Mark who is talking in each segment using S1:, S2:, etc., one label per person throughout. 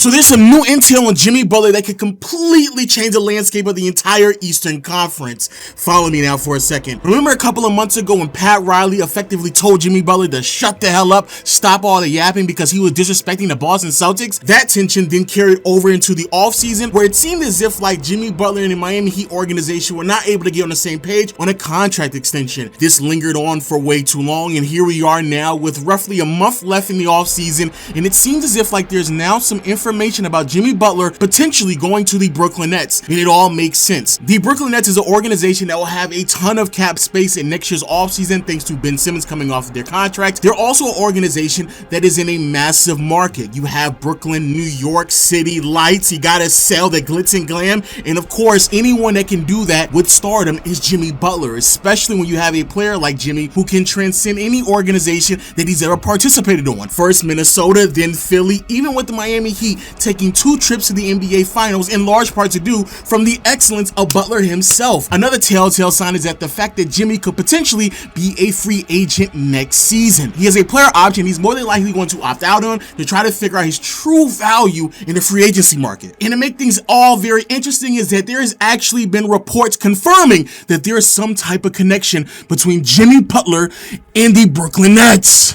S1: So there's some new intel on Jimmy Butler that could completely change the landscape of the entire Eastern Conference. Follow me now for a second. Remember a couple of months ago when Pat Riley effectively told Jimmy Butler to shut the hell up, stop all the yapping because he was disrespecting the Boston Celtics? That tension then carried over into the offseason, where it seemed as if like Jimmy Butler and the Miami Heat organization were not able to get on the same page on a contract extension. This lingered on for way too long, and here we are now with roughly a month left in the offseason, and it seems as if like there's now some information about Jimmy Butler potentially going to the Brooklyn Nets, and it all makes sense. The Brooklyn Nets is an organization that will have a ton of cap space in next year's offseason thanks to Ben Simmons coming off of their contract. They're also an organization that is in a massive market. You have Brooklyn, New York City lights, you gotta sell the glitz and glam, and of course anyone that can do that with stardom is Jimmy Butler, especially when you have a player like Jimmy who can transcend any organization that he's ever participated on. First Minnesota, then Philly, even with the Miami Heat taking 2 trips to the NBA Finals, in large part to do from the excellence of Butler himself. Another telltale sign is that the fact that Jimmy could potentially be a free agent next season. He has a player option he's more than likely going to opt out on to try to figure out his true value in the free agency market. And to make things all very interesting is that there has actually been reports confirming that there is some type of connection between Jimmy Butler and the Brooklyn Nets.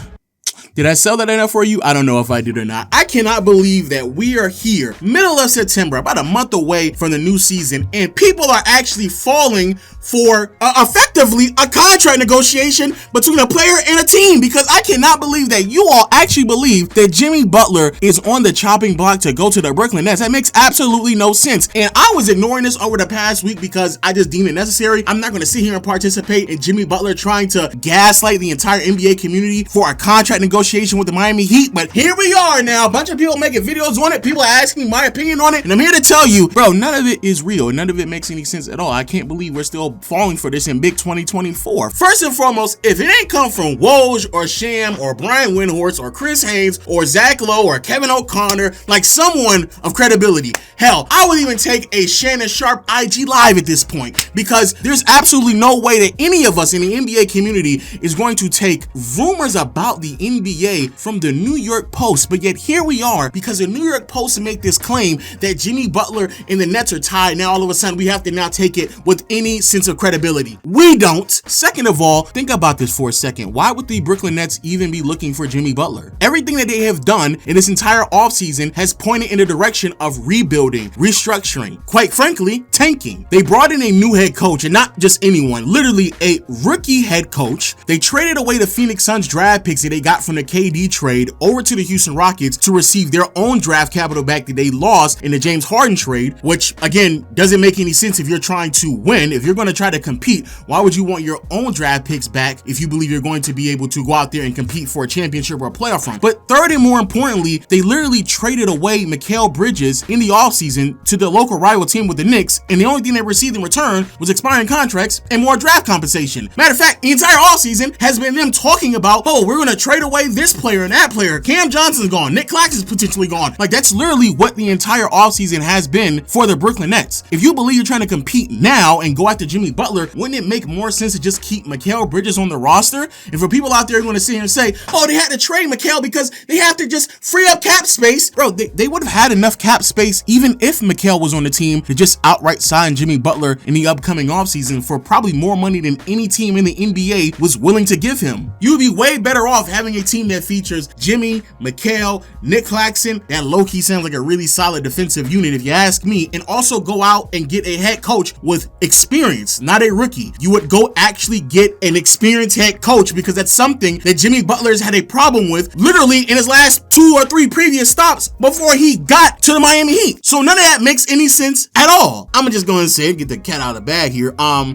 S1: Did I sell that enough for you? I don't know if I did or not. I cannot believe that we are here, middle of September, about a month away from the new season, and people are actually falling for effectively a contract negotiation between a player and a team, because I cannot believe that you all actually believe that Jimmy Butler is on the chopping block to go to the Brooklyn Nets. That makes absolutely no sense, and I was ignoring this over the past week because I just deemed it necessary. I'm not going to sit here and participate in Jimmy Butler trying to gaslight the entire NBA community for a contract negotiation with the Miami Heat, but here we are now. A bunch of people making videos on it. People are asking my opinion on it, and I'm here to tell you, bro, none of it is real. None of it makes any sense at all. I can't believe we're still falling for this in big 2024. First and foremost, if it ain't come from Woj or Sham or Brian Windhorst or Chris Haynes or Zach Lowe or Kevin O'Connor, like someone of credibility, hell, I would even take a Shannon Sharp IG Live at this point, because there's absolutely no way that any of us in the NBA community is going to take rumors about the NBA from the New York Post. But yet here we are, because the New York Post make this claim that Jimmy Butler and the Nets are tied. Now all of a sudden we have to now take it with any sense of credibility. We don't. Second of all, think about this for a second. Why would the Brooklyn Nets even be looking for Jimmy Butler? Everything that they have done in this entire offseason has pointed in the direction of rebuilding, restructuring, quite frankly, tanking. They brought in a new head coach, and not just anyone, literally a rookie head coach. They traded away the Phoenix Suns draft picks that they got from the KD trade over to the Houston Rockets to receive their own draft capital back that they lost in the James Harden trade, which again doesn't make any sense if you're trying to win. If you're going to try to compete, why would you want your own draft picks back if you believe you're going to be able to go out there and compete for a championship or a playoff run? But third and more importantly, they literally traded away Mikal Bridges in the offseason to the local rival team with the Knicks, and the only thing they received in return was expiring contracts and more draft compensation. Matter of fact, the entire offseason has been them talking about, oh, we're going to trade away this player and that player. Cam Johnson's gone. Nick Claxton's potentially gone. Like, that's literally what the entire offseason has been for the Brooklyn Nets. If you believe you're trying to compete now and go after Jimmy Butler, wouldn't it make more sense to just keep Mikal Bridges on the roster? And for people out there who are going to sit here and say, oh, they had to trade Mikal because they have to just free up cap space. Bro, they would have had enough cap space even if Mikal was on the team to just outright sign Jimmy Butler in the upcoming offseason for probably more money than any team in the NBA was willing to give him. You would be way better off having a team that features Jimmy, Mikal, Nick Claxton. That low-key sounds like a really solid defensive unit if you ask me, and also go out and get a head coach with experience, not a rookie. You would go actually get an experienced head coach, because that's something that Jimmy Butler's had a problem with literally in his last 2 or 3 previous stops before he got to the Miami Heat. So none of that makes any sense at all. I'm just going to say it, get the cat out of the bag here.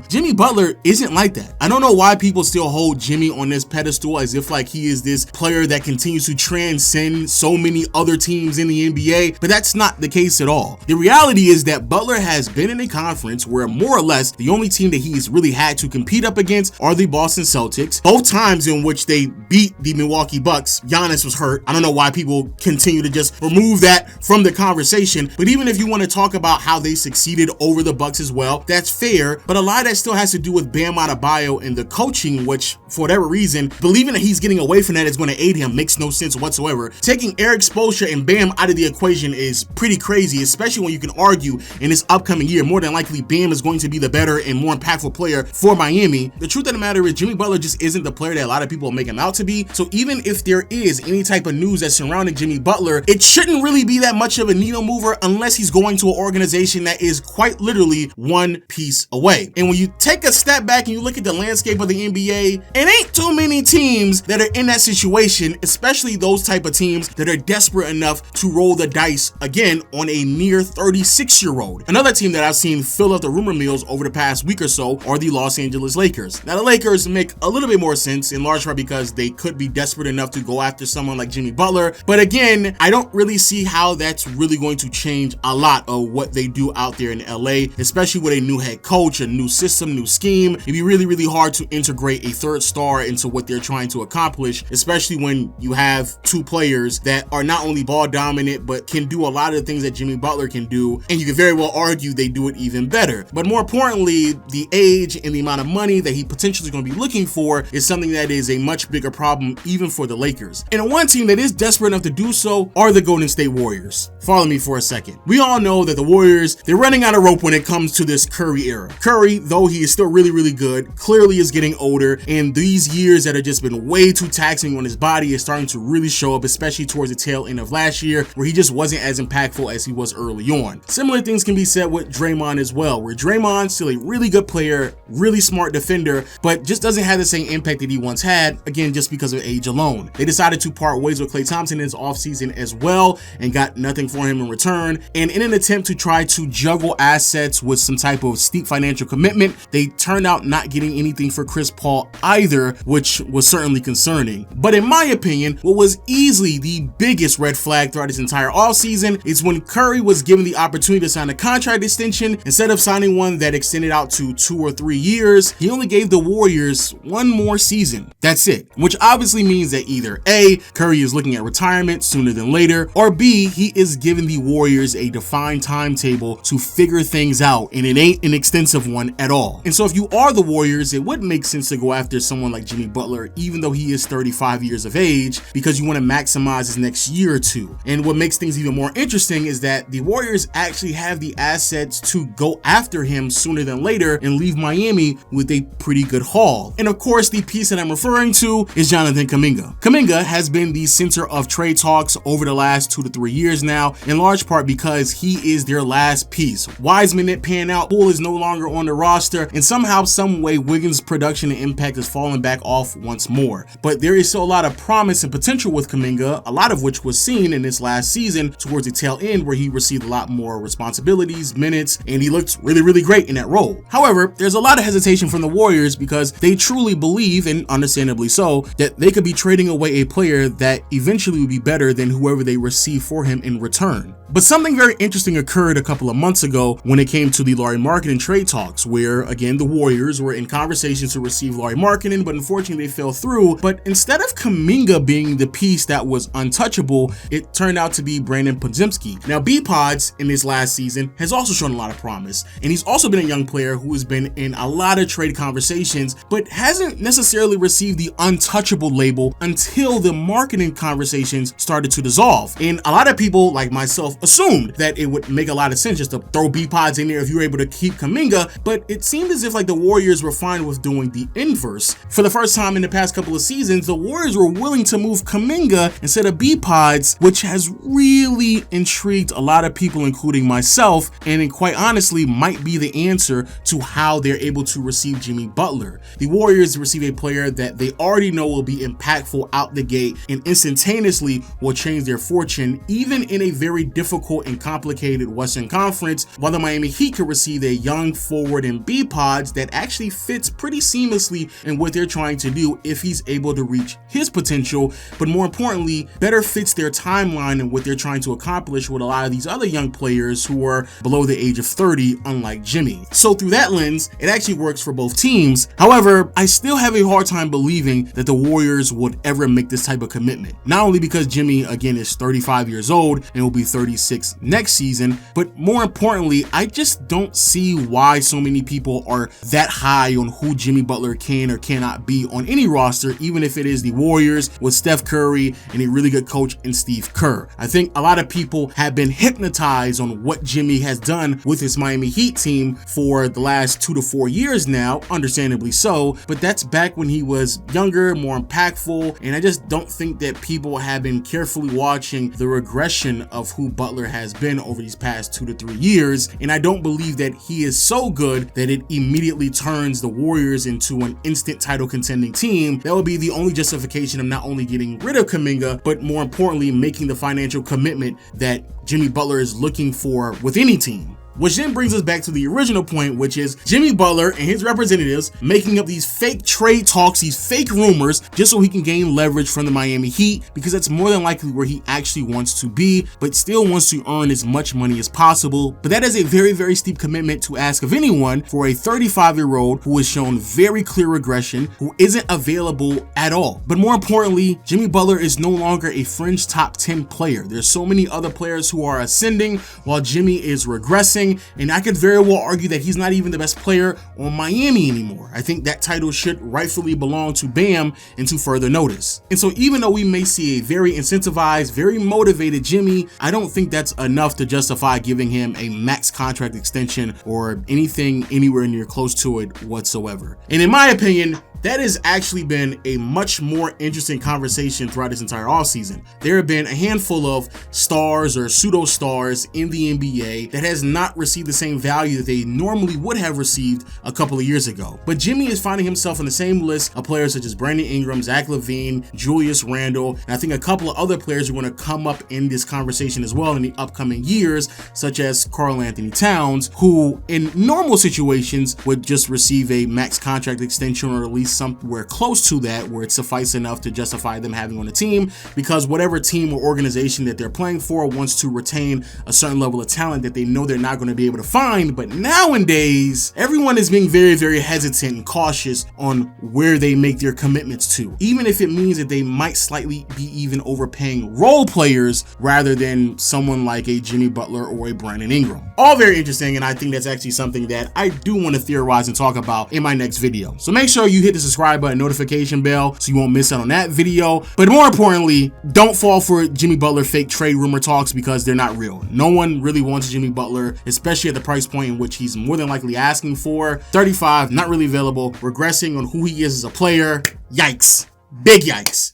S1: Jimmy Butler isn't like that. I don't know why people still hold Jimmy on this pedestal as if like he is this player that continues to transcend so many other teams in the NBA, but that's not the case at all. The reality is that Butler has been in a conference where more or less the only only team that he's really had to compete up against are the Boston Celtics. Both times in which they beat the Milwaukee Bucks, Giannis was hurt. I don't know why people continue to just remove that from the conversation, but even if you want to talk about how they succeeded over the Bucks as well, that's fair, but a lot of that still has to do with Bam Adebayo and the coaching, which for whatever reason, believing that he's getting away from that is going to aid him makes no sense whatsoever. Taking Eric Spoelstra and Bam out of the equation is pretty crazy, especially when you can argue in this upcoming year, more than likely Bam is going to be the better and more impactful player for Miami. The truth of the matter is Jimmy Butler just isn't the player that a lot of people make him out to be, so even if there is any type of news that's surrounding Jimmy Butler, it shouldn't really be that much of a needle mover unless he's going to an organization that is quite literally one piece away. And when you take a step back and you look at the landscape of the NBA, it ain't too many teams that are in that situation, especially those type of teams that are desperate enough to roll the dice again on a near 36-year-old. Another team that I've seen fill up the rumor mills over the past week or so are the Los Angeles Lakers. Now the Lakers make a little bit more sense in large part because they could be desperate enough to go after someone like Jimmy Butler, but again, I don't really see how that's really going to change a lot of what they do out there in LA, especially with a new head coach, a new system, new scheme. It'd be really, really hard to integrate a third star into what they're trying to accomplish, especially when you have two players that are not only ball dominant, but can do a lot of the things that Jimmy Butler can do, and you can very well argue they do it even better. But more importantly, the age and the amount of money that he potentially is going to be looking for is something that is a much bigger problem even for the Lakers. And one team that is desperate enough to do so are the Golden State Warriors. Follow me for a second. We all know that the Warriors, they're running out of rope when it comes to this Curry era. Curry, though he is still really, really good, clearly is getting older, and these years that have just been way too taxing on his body is starting to really show up, especially towards the tail end of last year, where he just wasn't as impactful as he was early on. Similar things can be said with Draymond as well, where Draymond's still a really good player, really smart defender, but just doesn't have the same impact that he once had, again, just because of age alone. They decided to part ways with Klay Thompson in his offseason as well, and got nothing for him in return, and in an attempt to try to juggle assets with some type of steep financial commitment, they turned out not getting anything for Chris Paul either, which was certainly concerning. But in my opinion, what was easily the biggest red flag throughout his entire offseason is when Curry was given the opportunity to sign a contract extension. Instead of signing one that extended out to 2 or 3 years, he only gave the Warriors one more season. That's it, which obviously means that either A, Curry is looking at retirement sooner than later, or B, he is giving the Warriors a defined timetable to figure things out, and it ain't an extensive one at all. And so if you are the Warriors, it would make sense to go after someone like Jimmy Butler, even though he is 35 years of age, because you want to maximize his next year or two. And what makes things even more interesting is that the Warriors actually have the assets to go after him sooner than later and leave Miami with a pretty good haul. And of course, the piece that I'm referring to is Jonathan Kuminga. Kuminga has been the center of trade talks over the last 2 to 3 years now, in large part because he is their last piece. Wiseman didn't pan out, Poole is no longer on the roster, and somehow, some way, Wiggins' production and impact has fallen back off once more. But there is still a lot of promise and potential with Kuminga, a lot of which was seen in this last season towards the tail end, where he received a lot more responsibilities, minutes, and he looked really, really great in that role. However, there's a lot of hesitation from the Warriors because they truly believe, and understandably so, that they could be trading away a player that eventually would be better than whoever they receive for him in return. But something very interesting occurred a couple of months ago when it came to the Lauri Markkanen trade talks, where again the Warriors were in conversations to receive Lauri Markkanen, but unfortunately they fell through. But instead of Kuminga being the piece that was untouchable, it turned out to be Brandon Podziemski. Now B-Pods in this last season has also shown a lot of promise, and he's also been a young player who has been in a lot of trade conversations, but hasn't necessarily received the untouchable label until the Markkanen conversations started to dissolve. And a lot of people like myself assumed that it would make a lot of sense just to throw B-Pods in there if you were able to keep Kuminga, but it seemed as if like the Warriors were fine with doing the inverse. For the first time in the past couple of seasons, the Warriors were willing to move Kuminga instead of B-Pods, which has really intrigued a lot of people, including myself, and quite honestly might be the answer to how they're able to receive Jimmy Butler. The Warriors receive a player that they already know will be impactful out the gate and instantaneously will change their fortune, even in a very difficult and complicated Western Conference, while the Miami Heat could receive a young forward in B-Pods that actually fits pretty seamlessly in what they're trying to do if he's able to reach his potential, but more importantly, better fits their timeline and what they're trying to accomplish with a lot of these other young players who are below the age of 30, unlike Jimmy. So through that lens, it actually works for both teams. However, I still have a hard time believing that the Warriors would ever make this type of commitment. Not only because Jimmy, again, is 35 years old and will be 36 next season, but more importantly, I just don't see why so many people are that high on who Jimmy Butler can or cannot be on any roster, even if it is the Warriors with Steph Curry and a really good coach in Steve Kerr. I think a lot of people have been hypnotized on what Jimmy has done with his Miami Heat team for the last 2 to 4 years now, understandably so, but that's back when he was younger, more impactful, and I just don't think that people have been carefully watching the regression of who Butler has been over these past 2 to 3 years, and I don't believe that he is so good that it immediately turns the Warriors into an instant title contending team. That would be the only justification of not only getting rid of Kuminga, but more importantly, making the financial commitment that Jimmy Butler is looking for with any team. Which then brings us back to the original point, which is Jimmy Butler and his representatives making up these fake trade talks, these fake rumors, just so he can gain leverage from the Miami Heat, because that's more than likely where he actually wants to be, but still wants to earn as much money as possible. But that is a very, very steep commitment to ask of anyone for a 35-year-old who has shown very clear regression, who isn't available at all. But more importantly, Jimmy Butler is no longer a fringe top 10 player. There's so many other players who are ascending while Jimmy is regressing. And I could very well argue that he's not even the best player on Miami anymore. I think that title should rightfully belong to Bam until further notice. And so even though we may see a very incentivized, very motivated Jimmy, I don't think that's enough to justify giving him a max contract extension or anything anywhere near close to it whatsoever. And in my opinion, that has actually been a much more interesting conversation throughout this entire offseason. There have been a handful of stars or pseudo stars in the NBA that has not received the same value that they normally would have received a couple of years ago. But Jimmy is finding himself on the same list of players such as Brandon Ingram, Zach LaVine, Julius Randle, and I think a couple of other players are going to come up in this conversation as well in the upcoming years, such as Karl Anthony Towns, who in normal situations would just receive a max contract extension or at least somewhere close to that where it's suffice enough to justify them having on the team, because whatever team or organization that they're playing for wants to retain a certain level of talent that they know they're not going to be able to find. But nowadays, everyone is being very, very hesitant and cautious on where they make their commitments to, even if it means that they might slightly be even overpaying role players rather than someone like a Jimmy Butler or a Brandon Ingram. All very interesting, and I think that's actually something that I do want to theorize and talk about in my next video. So make sure you hit the subscribe button, notification bell, so you won't miss out on that video. But more importantly, don't fall for Jimmy Butler fake trade rumor talks, because they're not real. No one really wants Jimmy Butler, especially at the price point in which he's more than likely asking for. 35, not really available, regressing on who he is as a player. Yikes. Big yikes.